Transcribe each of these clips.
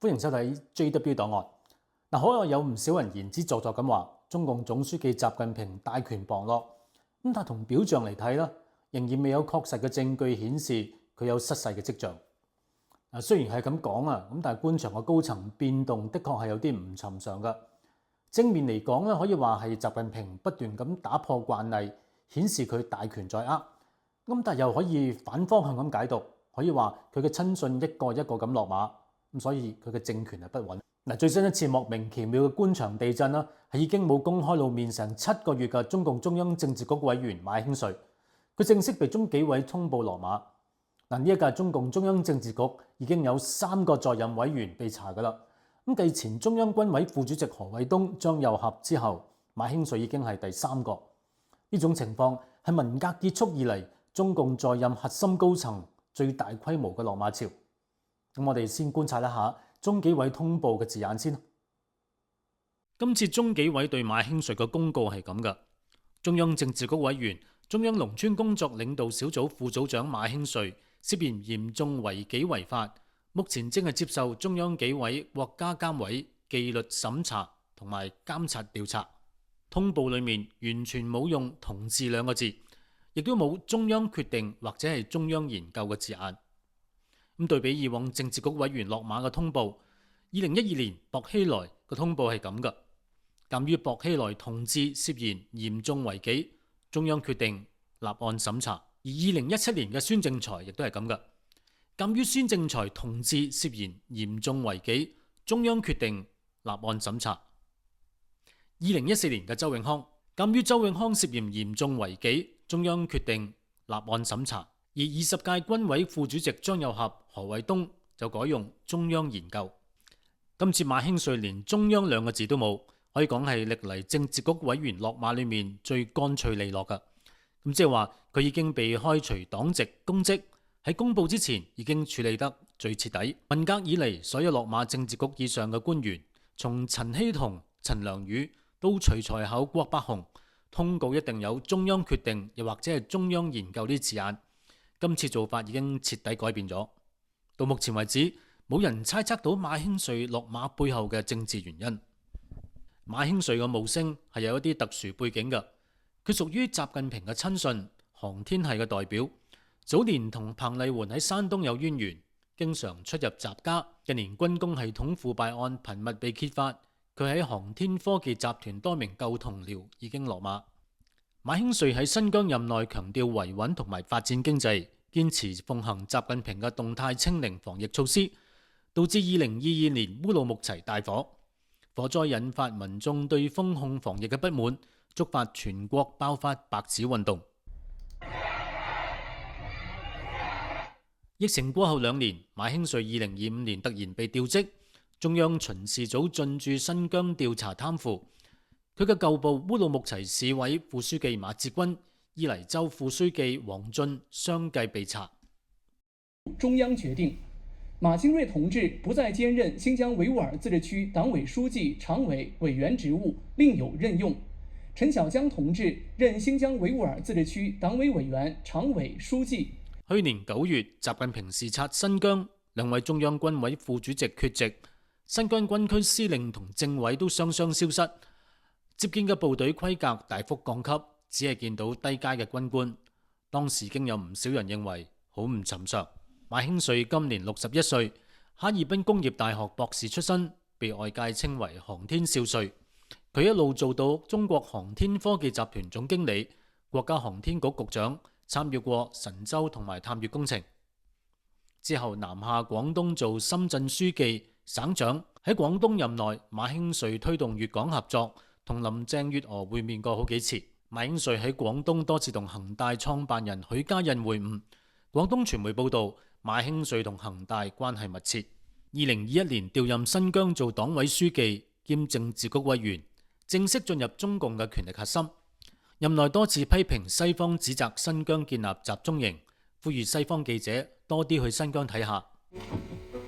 歡迎收睇 JW 檔案。海外有唔少人言之鑿鑿咁話，中共總書記習近平大權旁落。但從表象嚟睇，仍然未有確實嘅證據顯示佢有失勢嘅跡象。雖然係咁講，但係官場嘅高層變動的確係有啲唔尋常㗎。正面嚟講可以話係習近平不斷咁打破慣例，顯示佢大權在握。但又可以反方向咁解讀，可以話佢嘅親信一個一個咁落馬，所以佢嘅政權係不穩。最新一次莫名其妙嘅官場地震係已經冇公開露面成7個月嘅中共中央政治局委員馬興瑞，佢正式被中紀委通報落馬。呢一屆中共中央政治局已經有3個在任委員被查㗎啦。繼前中央軍委副主席何衛東、張又俠之後，馬興瑞已經係第3個。呢種情況係文革結束以嚟中共在任核心高層最大規模嘅落馬潮。我哋先觀察一下中紀委通報嘅字眼先。今次中紀委對馬興瑞嘅公告係咁㗎：中央政治局委員、中央農村工作領導小組副組長馬興瑞涉嫌嚴重違紀違法，目前正係接受中央紀委、國家監委紀律審查同埋監察調查。通報裡面完全冇用同治2個字，亦都冇中央決定或者係中央研究嘅字眼。對比以往政治局委員落馬嘅通報，2012年薄熙來嘅通報係咁㗎。鑑於薄熙來同志涉嫌嚴重違紀，中央決定立案審查。而2017年嘅孫政才亦都係咁㗎。鑑於孫政才同志涉嫌嚴重違紀，中央決定立案審查。2014年嘅周永康，鑑於周永康涉嫌嚴重違紀，中央決定立案審查。而20屆軍委副主席張又俠、何衛東就改用中央研究。今次馬興瑞連中央2個字都冇，可以講係歷嚟政治局委員落馬裏面最乾脆利落㗎。即係話佢已經被開除黨籍公職，喺公佈之前已經處理得最徹底。文革以嚟，所有落馬政治局以上嘅官員，從陳希同、陳良宇到徐才厚、郭伯雄，通告一定有中央決定，又或者係中央研究呢啲字眼。今次做法已經徹底改變咗。到目前為止，冇人猜測到馬興瑞落馬背後嘅政治原因。馬興瑞嘅冒升係有一啲特殊背景嘅，佢屬於習近平嘅親信，航天系嘅代表。早年同彭麗媛喺山東有淵源，經常出入習家。近年軍工系統腐敗案頻密被揭發，佢喺航天科技集團多名舊同僚已經落馬。馬興瑞喺新疆任內強調維穩同埋發展經濟，堅持奉行習近平嘅動態清零防疫措施，導致2022年烏魯木齊大火，火災引發民眾對封控防疫嘅不滿，觸發全國爆發白紙運動。疫情過後2年，馬興瑞2025年突然被調職，中央巡視組進駐新疆調查貪腐。佢嘅舊部烏魯木齊市委副書記馬志軍、伊犁州副書記王俊相繼被查。中央決定，馬興瑞同志不再兼任新疆維吾爾自治區黨委書記、常委、委員職務，另有任用。陳小江同志任新疆維吾爾自治區黨委委員、常委、書記。去年9月，習近平視察新疆，2位中央軍委副主席缺席，新疆軍區司令同政委都雙雙消失。接見嘅部隊規格大幅降級，只係見到低階嘅軍官。當時已經有唔少人認為好唔尋常。馬興瑞今年61歲，哈爾濱工業大學博士出身，被外界稱為航天少帥。佢一路做到中國航天科技集團總經理、國家航天局局長，參與過神舟同埋探月工程。之後南下廣東做深圳書記、省長。喺廣東任內，馬興瑞推動粵港合作，同林鄭月娥會面過好幾次。馬興瑞喺廣東多次同恒大創辦人許家印會晤。廣東傳媒報道，馬興瑞同恒大關係密切。2021年調任新疆做黨委書記兼政治局委員，正式進入中共嘅權力核心。任內多次批評西方指責新疆建立集中營，呼籲西方記者多啲去新疆睇下。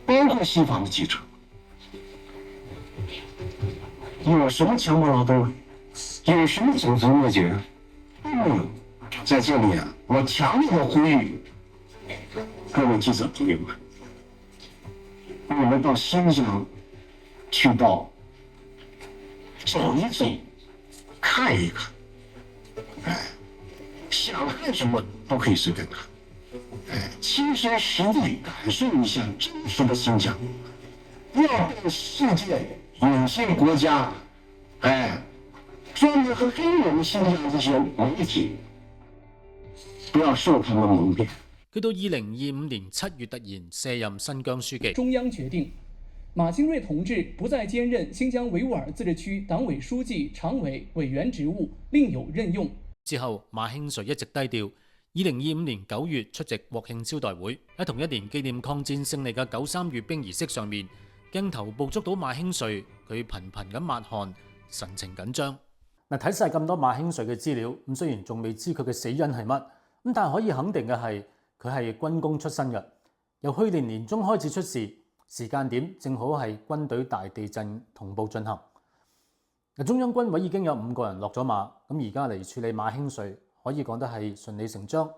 包括西方的記者，有什麼強迫勞動？有什麼種族滅絕？在這裡啊，我強烈呼籲各位記者朋友們，我们到新疆去走一走，看一看，想看什么都可以随便看，亲身实地感受一下真实的新疆，要对世界有些国家，专门和黑人新疆这些媒体，不要受他们蒙骗。佢到2025年7月突然卸任新疆書記。中央決定，馬興瑞同志不再兼任新疆維吾爾自治區黨委書記、常委、委員職務，另有任用。之後，馬興瑞一直低調。2025年9月出席國慶招待會，喺同一年紀念抗戰勝利嘅93閱兵儀式上面，鏡頭捕捉到馬興瑞佢頻頻咁抹汗，神情緊張。嗱，睇晒咁多馬興瑞嘅資料，咁雖然仲未知佢嘅死因係乜，咁但係可以肯定嘅係佢係軍工出身嘅，由去年年中開始出事，時間點正好係軍隊大地震同步進行。中央軍委已經有5個人落咗馬，咁而家嚟處理馬興瑞，可以講得係順理成章，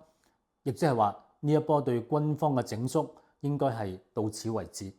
亦即係話呢一波對軍方嘅整肅應該係到此為止。